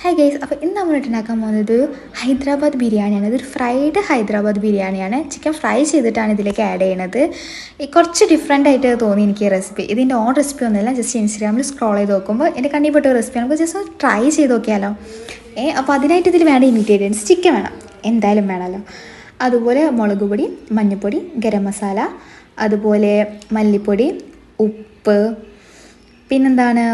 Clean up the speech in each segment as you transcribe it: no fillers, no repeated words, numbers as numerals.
Hi guys, അപ്പോൾ ഇന്ന് നമ്മൾ ഉണ്ടാക്കാൻ പോകുന്നത് ഹൈദരാബാദ് ബിരിയാണിയാണ്. ഇതൊരു ഫ്രൈഡ് ഹൈദരാബാദ് ബിരിയാണിയാണ്. ചിക്കൻ ഫ്രൈ ചെയ്തിട്ടാണ് ഇതിലേക്ക് ആഡ് ചെയ്യണത്. കുറച്ച് ഡിഫറെൻ്റ് ആയിട്ട് തോന്നി എനിക്ക് ഈ റെസിപ്പി. ഇതിൻ്റെ ഓൺ റെസിപ്പി ഒന്നുമില്ല, ജസ്റ്റ് ഇൻസ്റ്റാഗ്രാമിൽ സ്ക്രോൾ ചെയ്ത് നോക്കുമ്പോൾ എൻ്റെ കണ്ണിൽപ്പെട്ട ഒരു റെസിപ്പി നമുക്ക് ജസ്റ്റ് ഒന്ന് ട്രൈ ചെയ്ത് നോക്കിയാലോ. അപ്പോൾ അതിനായിട്ട് ഇതിൽ വേണ്ട ഇൻഗ്രീഡിയൻസ് ചിക്കൻ വേണം, എന്തായാലും വേണമല്ലോ. അതുപോലെ മുളക് പൊടി, മഞ്ഞൾപ്പൊടി, ഗരം മസാല, അതുപോലെ മല്ലിപ്പൊടി, ഉപ്പ്, പിന്നെന്താണ്,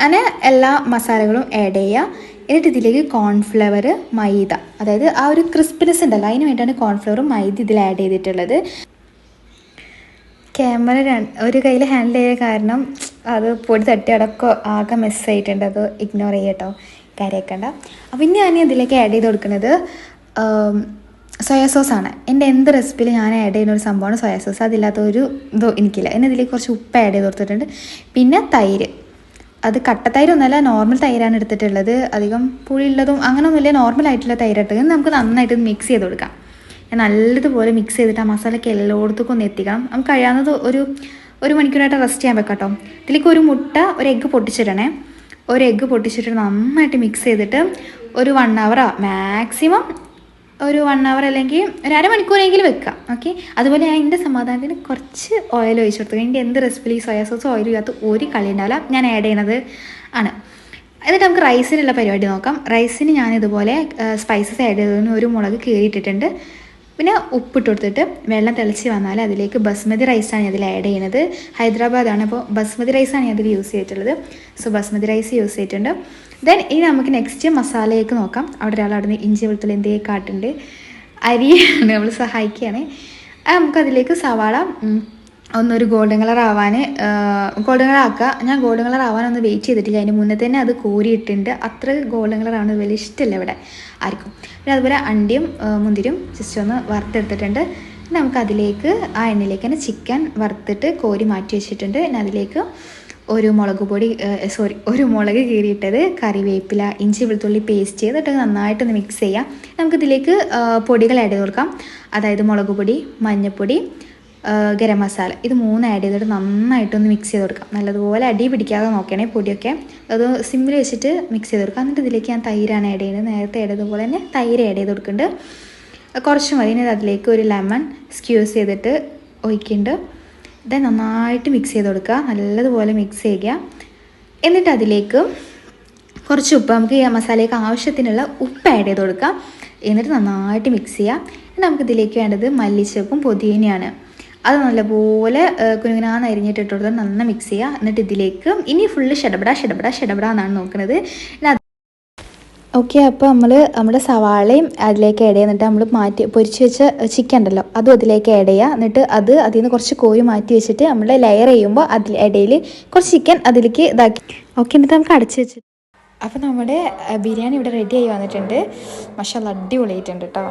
അങ്ങനെ എല്ലാ മസാലകളും ആഡ് ചെയ്യുക. എന്നിട്ട് ഇതിലേക്ക് കോൺഫ്ലവർ, മൈദ, അതായത് ആ ഒരു ക്രിസ്പിനെസ് ഉണ്ടല്ലോ, അതിന് വേണ്ടിയാണ് കോൺഫ്ലവറും മൈദ ഇതിൽ ആഡ് ചെയ്തിട്ടുള്ളത്. ക്യാമറ ഒരു കയ്യിൽ ഹാൻഡിൽ ചെയ്യുക കാരണം അത് പൊടി തട്ടി അടക്കം ആകെ മെസ്സായിട്ടുണ്ട്, അത് ഇഗ്നോർ ചെയ്യട്ടോ, കാര്യമാക്കണ്ട. അപ്പോൾ ഇനി ഞാൻ ഇതിലേക്ക് ആഡ് ചെയ്ത് കൊടുക്കുന്നത് സോയാ സോസാണ്. എൻ്റെ എന്ത് റെസിപ്പിയിൽ ഞാൻ ആഡ് ചെയ്യുന്ന ഒരു സംഭവമാണ് സോയാ സോസ്. അതില്ലാത്ത ഒരു ഇതോ എനിക്കില്ല. എന്നെ ഇതിലേക്ക് കുറച്ച് ഉപ്പ് ആഡ് ചെയ്ത് കൊടുത്തിട്ടുണ്ട്. പിന്നെ തൈര്, അത് കട്ടത്തൈരൊന്നുമല്ല, നോർമൽ തൈരാണ് എടുത്തിട്ടുള്ളത്. അധികം പുളിയുള്ളതും അങ്ങനെയൊന്നുമില്ല, നോർമലായിട്ടുള്ള തൈരിട്ട് നമുക്ക് നന്നായിട്ട് മിക്സ് ചെയ്ത് കൊടുക്കാം. നല്ലതുപോലെ മിക്സ് ചെയ്തിട്ട് ആ മസാലയ്ക്ക് എല്ലായിടത്തേക്കും ഒന്ന് എത്തിക്കണം. നമുക്ക് കഴിയാവുന്നത് ഒരു മണിക്കൂറായിട്ട് റെസ്റ്റ് ചെയ്യാൻ വെക്കാം കേട്ടോ. ഇതിലേക്ക് ഒരു മുട്ട, ഒരു എഗ്ഗ് പൊട്ടിച്ചിടണേ. ഒരു എഗ്ഗ് പൊട്ടിച്ചിട്ട് നന്നായിട്ട് മിക്സ് ചെയ്തിട്ട് ഒരു 1 hour മാക്സിമം ഒരു 1 hour അല്ലെങ്കിൽ ഒരു അരമണിക്കൂറെങ്കിലും വെക്കാം. ഓക്കെ, അതുപോലെ ഞാൻ എൻ്റെ സമാധാനത്തിന് കുറച്ച് ഓയിൽ ഒഴിച്ചു കൊടുത്തു. എൻ്റെ എന്ത് റെസിപ്പിയിൽ ഈ സോയാ സോസ് ഓയിൽ ചെയ്യാത്ത ഒരു കളി ഉണ്ടാവില്ല, ഞാൻ ആഡ് ചെയ്യണത് ആണ്. എന്നിട്ട് നമുക്ക് റൈസിനുള്ള പരിപാടി നോക്കാം. റൈസിന് ഞാൻ ഇതുപോലെ സ്പൈസസ് ആഡ് ചെയ്തതിന് ഒരു മുളക് കീറിയിട്ടിട്ടുണ്ട്. പിന്നെ ഉപ്പിട്ട് കൊടുത്തിട്ട് വെള്ളം തിളച്ച് വന്നാൽ അതിലേക്ക് ബസ്മതി റൈസാണ് ഇതിൽ ആഡ് ചെയ്യുന്നത്. ഹൈദരാബാദാണ്, അപ്പോൾ ബസ്മതി റൈസാണ് ഞാൻ അതിൽ യൂസ് ചെയ്തിട്ടുള്ളത്. സോ ബസ്മതി റൈസ് യൂസ് ചെയ്തിട്ടുണ്ട്. ദെൻ ഇനി നമുക്ക് നെക്സ്റ്റ് മസാലയൊക്കെ നോക്കാം. അവിടെ ഒരാൾ അവിടെ നിന്ന് ഇഞ്ചി വെളുത്തുള്ളി എന്തൊക്കെ കാട്ടുണ്ട്, അരിയാണ് നമ്മൾ സഹായിക്കുകയാണ്. നമുക്കതിലേക്ക് സവാള ഒന്നൊരു ഗോൾഡൻ കളർ ആവാൻ ഗോൾഡൻ കളർ ആക്കുക. ഞാൻ ഗോൾഡൻ കളർ ആവാനൊന്നും വെയിറ്റ് ചെയ്തിട്ടില്ല, അതിന് മുന്നേ തന്നെ അത് കോരിയിട്ടുണ്ട്. അത്ര ഗോൾഡൻ കളർ ആവുന്നത് വലിയ ഇഷ്ടമല്ല ഇവിടെ ആർക്കും. പിന്നെ അതുപോലെ അണ്ടിയും മുന്തിരിയും ജസ്റ്റ് ഒന്ന് വറുത്തെടുത്തിട്ടുണ്ട്. പിന്നെ നമുക്കതിലേക്ക് ആ എണ്ണയിലേക്ക് തന്നെ ചിക്കൻ വറുത്തിട്ട് കോരി മാറ്റി വെച്ചിട്ടുണ്ട്. പിന്നെ അതിലേക്ക് ഒരു മുളക് കീറിയിട്ടത്, കറിവേപ്പില, ഇഞ്ചി വെളുത്തുള്ളി പേസ്റ്റ് ചെയ്തിട്ട് നന്നായിട്ടൊന്ന് മിക്സ് ചെയ്യാം. നമുക്കിതിലേക്ക് പൊടികൾ ആഡ് ചെയ്ത് കൊടുക്കാം. അതായത് മുളക് പൊടി, മഞ്ഞൾപ്പൊടി, ഗരം മസാല, ഇത് 3 ആഡ് ചെയ്തിട്ട് നന്നായിട്ടൊന്ന് മിക്സ് ചെയ്ത് കൊടുക്കാം. നല്ലതുപോലെ അടി പിടിക്കാതെ നോക്കണേ പൊടിയൊക്കെ. അത് സിമ്മിൽ വെച്ചിട്ട് മിക്സ് ചെയ്ത് കൊടുക്കാം. എന്നിട്ട് ഇതിലേക്ക് ഞാൻ തൈരാണ് ആഡ് ചെയ്യുന്നത്. നേരത്തെ ആഡ് ചെയ്തതുപോലെ തന്നെ തൈര് ആഡ് ചെയ്ത് കൊടുക്കുന്നുണ്ട്, കുറച്ച് മതി. ഇനി അതിലേക്ക് ഒരു ലെമൺ സ്ക്യൂസ് ചെയ്തിട്ട് ഒഴിക്കുന്നുണ്ട്. ഇത് നന്നായിട്ട് മിക്സ് ചെയ്ത് കൊടുക്കുക, നല്ലതുപോലെ മിക്സ് ചെയ്യുക. എന്നിട്ട് അതിലേക്ക് കുറച്ച് ഉപ്പ്, നമുക്ക് ഈ മസാലയ്ക്ക് ആവശ്യത്തിനുള്ള ഉപ്പ് ആഡ് ചെയ്ത് കൊടുക്കുക. എന്നിട്ട് നന്നായിട്ട് മിക്സ് ചെയ്യുക. നമുക്കിതിലേക്ക് വേണ്ടത് മല്ലിച്ചപ്പും പുതിനയാണ്. അത് നല്ലപോലെ കുനുകുനാന്ന് അരിഞ്ഞിട്ട് ഇട്ട് കൊടുത്താൽ നന്നായി മിക്സ് ചെയ്യുക. എന്നിട്ട് ഇതിലേക്ക് ഇനി ഫുള്ള് ഷടപട എന്നാണ് നോക്കുന്നത്. ഓക്കെ, അപ്പോൾ നമ്മുടെ സവാളയും അതിലേക്ക് ആഡ് ചെയ്യുക. എന്നിട്ട് നമ്മൾ പൊരിച്ച് വെച്ച ചിക്കൻ ഉണ്ടല്ലോ അതും അതിലേക്ക് ആഡ് ചെയ്യുക. എന്നിട്ട് അതിൽ നിന്ന് കുറച്ച് കോരി മാറ്റി വെച്ചിട്ട് നമ്മൾ ലെയർ ചെയ്യുമ്പോൾ ഇടയിൽ കുറച്ച് ചിക്കൻ അതിലേക്ക് ഇതാക്കി. ഓക്കെ, എന്നിട്ട് നമുക്ക് അടച്ച് വെച്ചിട്ട് അപ്പോൾ നമ്മുടെ ബിരിയാണി ഇവിടെ റെഡി ആയി വന്നിട്ടുണ്ട്. മാഷാഅല്ലാഹ്, അടിപൊളിയായിട്ടുണ്ട് കേട്ടോ.